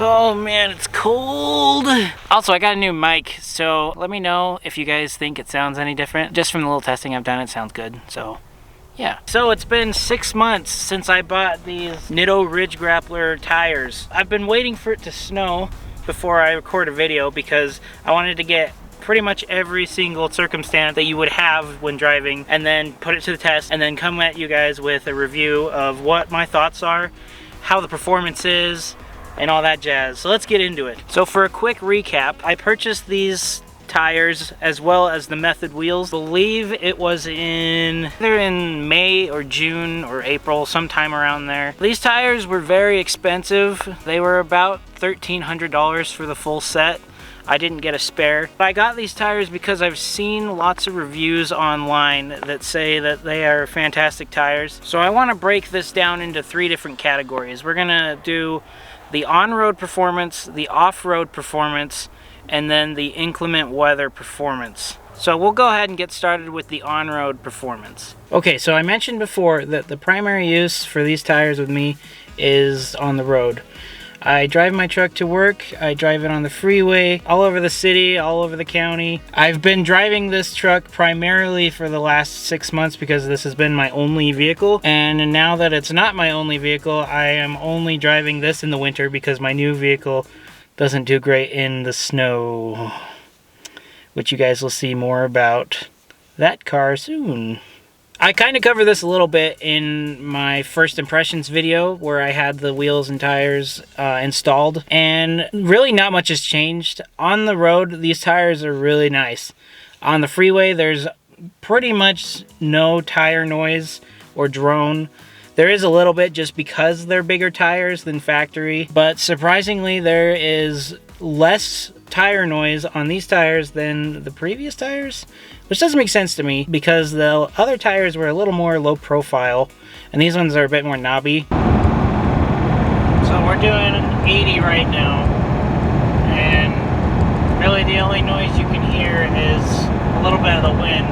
Oh man, it's cold. Also, I got a new mic, so let me know if you guys think it sounds any different. Just from the little testing I've done, it sounds good, so yeah. So it's been 6 months since I bought these Nitto Ridge Grappler tires. I've been waiting for it to snow before I record a video because I wanted to get pretty much every single circumstance that you would have when driving and then put it to the test and then come at you guys with a review of what my thoughts are, how the performance is, and all that jazz. So let's get into it. So for a quick recap, I purchased these tires as well as the Method wheels. I believe it was either in May or June or April, sometime around there. These tires were very expensive. They were about $1,300 for the full set. I didn't get a spare. But I got these tires because I've seen lots of reviews online that say that they are fantastic tires. So I want to break this down into 3 different categories. We're gonna do the on-road performance, the off-road performance, and then the inclement weather performance. So we'll go ahead and get started with the on-road performance. Okay, so I mentioned before that the primary use for these tires with me is on the road. I drive my truck to work, I drive it on the freeway, all over the city, all over the county. I've been driving this truck primarily for the last 6 months because this has been my only vehicle. And now that it's not my only vehicle, I am only driving this in the winter because my new vehicle doesn't do great in the snow. Which you guys will see more about that car soon. I kind of covered this a little bit in my first impressions video where I had the wheels and tires installed, and really not much has changed. On the road, these tires are really nice. On the freeway, there's pretty much no tire noise or drone. There is a little bit just because they're bigger tires than factory, but surprisingly there is less tire noise on these tires than the previous tires, which doesn't make sense to me because the other tires were a little more low profile and these ones are a bit more knobby. So we're doing 80 right now, and really the only noise you can hear is a little bit of the wind.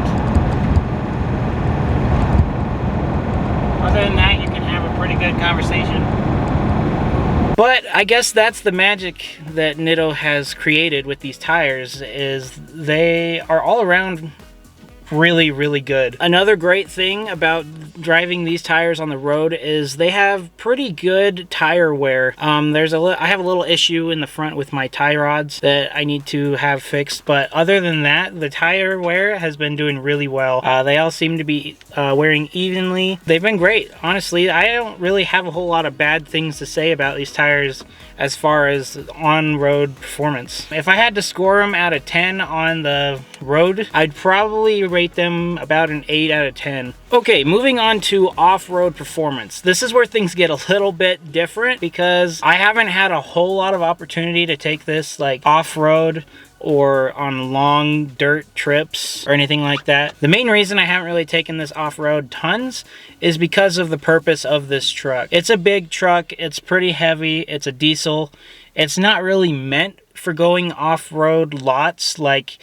Other than that, you can have a pretty good conversation. But I guess that's the magic that Nitto has created with these tires, is they are all around really, really good. Another great thing about driving these tires on the road is they have pretty good tire wear. I have a little issue in the front with my tie rods that I need to have fixed, but other than that, the tire wear has been doing really well. They all seem to be wearing evenly. They've been great. Honestly, I don't really have a whole lot of bad things to say about these tires as far as on-road performance. If I had to score them out of 10 on the road, I'd probably rate them about an 8 out of 10. Okay, moving on to off-road performance. This is where things get a little bit different because I haven't had a whole lot of opportunity to take this like off-road or on long dirt trips or anything like that. The main reason I haven't really taken this off-road tons is because of the purpose of this truck. It's a big truck, it's pretty heavy, it's a diesel. It's not really meant for going off-road lots like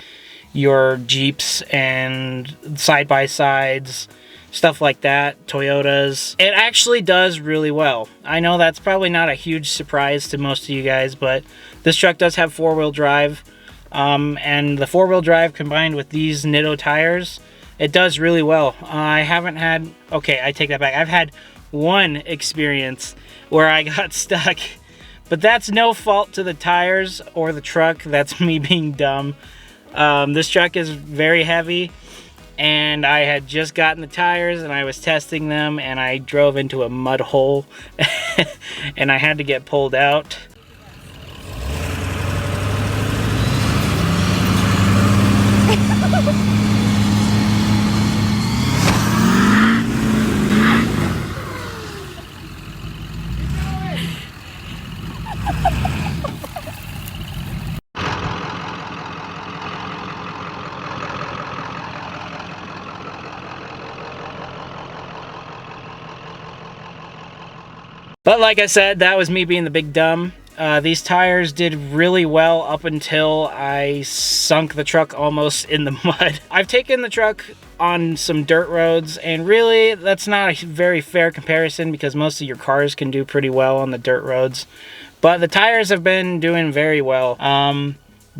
your Jeeps and side-by-sides, stuff like that, Toyotas. It actually does really well. I know that's probably not a huge surprise to most of you guys, but this truck does have 4-wheel drive. And the 4-wheel drive combined with these Nitto tires, it does really well. I haven't had, okay, I take that back. I've had one experience where I got stuck, but that's no fault to the tires or the truck. That's me being dumb. This truck is very heavy, and I had just gotten the tires and I was testing them and I drove into a mud hole and I had to get pulled out. But like I said, that was me being the big dumb. These tires did really well up until I sunk the truck almost in the mud. I've taken the truck on some dirt roads, and really that's not a very fair comparison because most of your cars can do pretty well on the dirt roads. But the tires have been doing very well.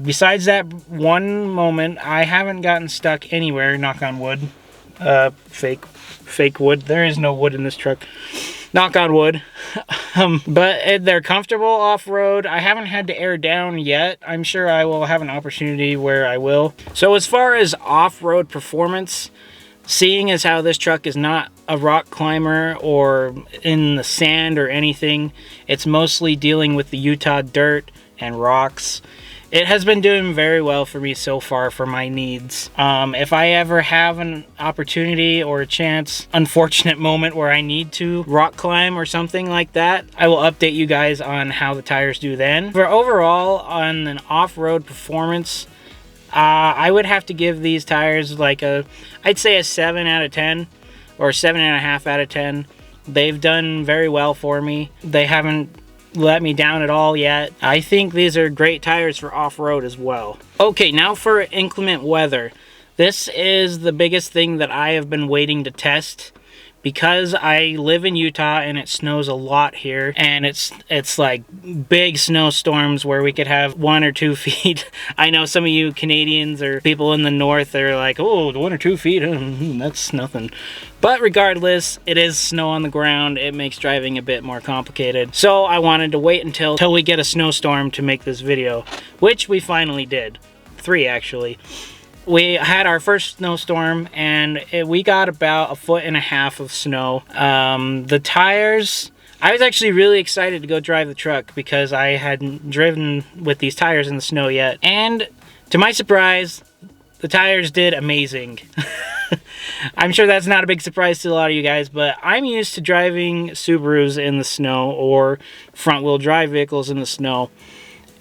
Besides that one moment, I haven't gotten stuck anywhere, knock on wood. Fake wood. There is no wood in this truck. Knock on wood. But they're comfortable off-road. I haven't had to air down yet. I'm sure I will have an opportunity where I will. So as far as off-road performance, seeing as how this truck is not a rock climber or in the sand or anything, it's mostly dealing with the Utah dirt and rocks. It has been doing very well for me so far for my needs. If I ever have an opportunity or a chance, unfortunate moment where I need to rock climb or something like that, I will update you guys on how the tires do then. For overall, on an off-road performance, I would have to give these tires like I'd say a 7 out of 10 or 7.5 out of 10. They've done very well for me. They haven't let me down at all yet. I think these are great tires for off-road as well. Okay, now for inclement weather. This is the biggest thing that I have been waiting to test, because I live in Utah and it snows a lot here, and it's like big snowstorms where we could have 1 or 2 feet. I know some of you Canadians or people in the north are like, oh, 1 or 2 feet, that's nothing. But regardless, it is snow on the ground. It makes driving a bit more complicated. So I wanted to wait until we get a snowstorm to make this video, which we finally did. 3 actually. We had our first snowstorm and we got about 1.5 feet of snow. The tires, I was actually really excited to go drive the truck because I hadn't driven with these tires in the snow yet. And to my surprise, the tires did amazing. I'm sure that's not a big surprise to a lot of you guys, but I'm used to driving Subarus in the snow or front-wheel drive vehicles in the snow,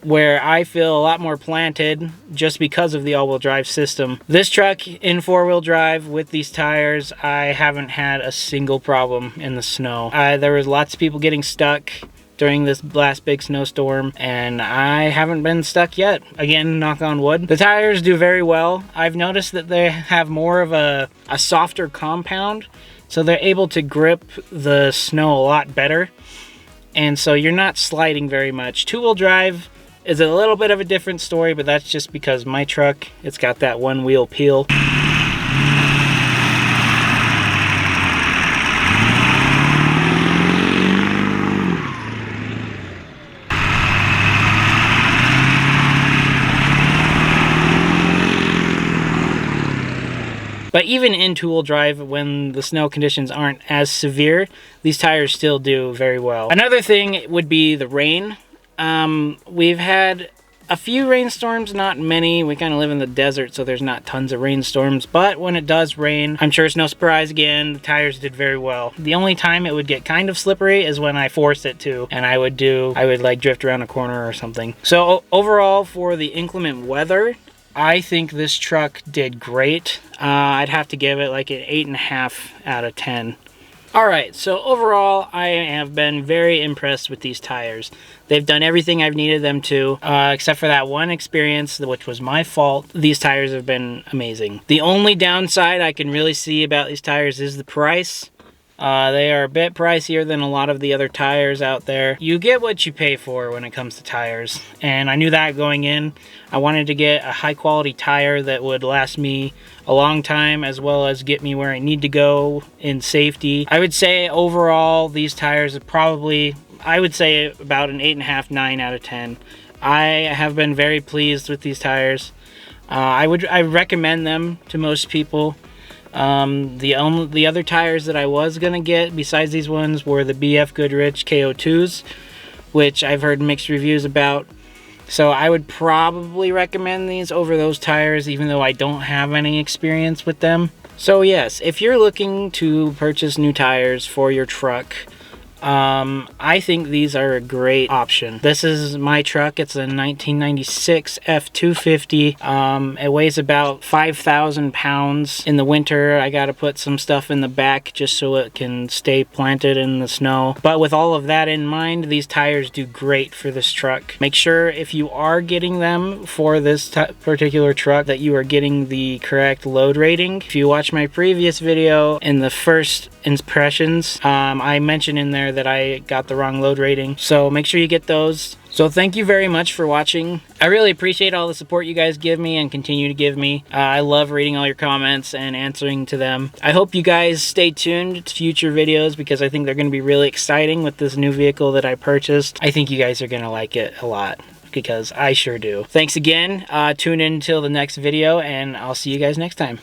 where I feel a lot more planted just because of the all-wheel drive system. This truck in 4-wheel drive with these tires, I haven't had a single problem in the snow. There was lots of people getting stuck during this last big snowstorm, and I haven't been stuck yet. Again, knock on wood. The tires do very well. I've noticed that they have more of a softer compound, so they're able to grip the snow a lot better, and so you're not sliding very much. 2-wheel drive is a little bit of a different story, but that's just because my truck, it's got that one wheel peel. But even in 2-wheel drive, when the snow conditions aren't as severe, these tires still do very well. Another thing would be the rain. We've had a few rainstorms, not many. We kind of live in the desert, so there's not tons of rainstorms. But when it does rain, I'm sure it's no surprise again, the tires did very well. The only time it would get kind of slippery is when I force it to, and I would like drift around a corner or something. So overall, for the inclement weather, I think this truck did great. I'd have to give it like an 8.5 out of 10. Alright, so overall, I have been very impressed with these tires. They've done everything I've needed them to, except for that one experience, which was my fault. These tires have been amazing. The only downside I can really see about these tires is the price. They are a bit pricier than a lot of the other tires out there. You get what you pay for when it comes to tires, and I knew that going in. I wanted to get a high quality tire that would last me a long time, as well as get me where I need to go in safety. I would say overall these tires are probably, I would say about an 8.5, 9 out of 10. I have been very pleased with these tires. I recommend them to most people. The other tires that I was gonna get besides these ones were the BF Goodrich KO2s, which I've heard mixed reviews about. So I would probably recommend these over those tires, even though I don't have any experience with them. So yes, if you're looking to purchase new tires for your truck, I think these are a great option. This is my truck. It's a 1996 F250. It weighs about 5,000 pounds. In the winter, I got to put some stuff in the back just so it can stay planted in the snow. But with all of that in mind, these tires do great for this truck. Make sure if you are getting them for this particular truck that you are getting the correct load rating. If you watch my previous video in the first impressions, I mentioned in there there that I got the wrong load rating. So make sure you get those. So thank you very much for watching. I really appreciate all the support you guys give me and continue to give me. I love reading all your comments and answering to them. I hope you guys stay tuned to future videos because I think they're going to be really exciting with this new vehicle that I purchased. I think you guys are going to like it a lot because I sure do. Thanks again. Tune in until the next video and I'll see you guys next time.